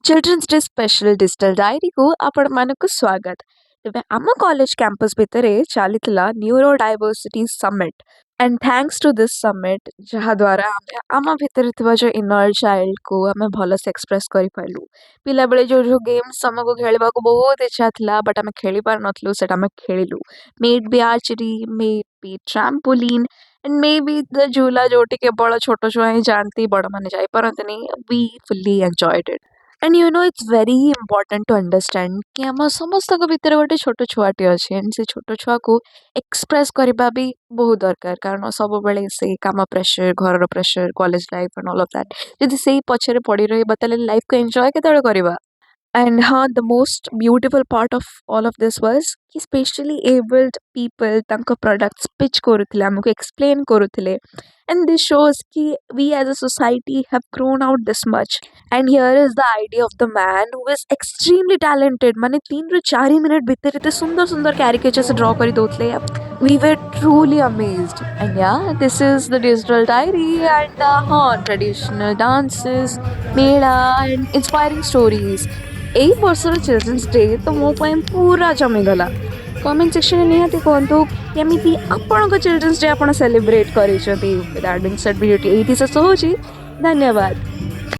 Children's day special digital diary को आपण मानक स्वागत। तेबे आम कॉलेज कैंपस भितरे चलीथिला neurodiversity summit and thanks to this summit जहा द्वारा आम भितर थिबा जो इनर चाइल्ड को आमे भलो से एक्सप्रेस करि पारलु। पिला बेले जो गेम्स हमको खेलबा को बहुत इच्छा थिला बट आमे खेली पार नथलु सेटा आमे खेलिलु। Maybe archery, maybe trampoline and maybe the झूला जोटी केवल छोट छुआ ही जानती बड़ माने जाई परंतनी we fully enjoyed it. And you know it's very important to understand कि आम समस्त भितर गोटे छोट छुआटे अच्छे एंड से छोट छुआ को एक्सप्रेस करबा भी बहुत दरकार कारण सब बेले से काम प्रेशर घर pressure college life and all of that जदि से पछरे पड़ी रही ताले लाइफ को एंजॉय केते करबा। And the most beautiful part of all of this was कि specially abled people तांको products pitch करुथिले हमको explain करुथिले and this shows कि we as a society have grown out this much and here is the idea of the man who is extremely talented माने 3 ରୁ 4 minute भीतर इतने सुंदर सुंदर caricature से draw करी दोतले we were truly amazed and yeah this is the digital diary and traditional dances mela and inspiring stories एई वर्षर चिल्ड्रंस डे तो मो ପାଇଁ पूरा जमीगला। कमेंट सेक्शन में निहाती कहतु केमिति आपन चिल्ड्रंस डे आपण सेलिब्रेट करिसथि। विदाउट बीइंग सेड वीडियो एठी से होची। धन्यवाद।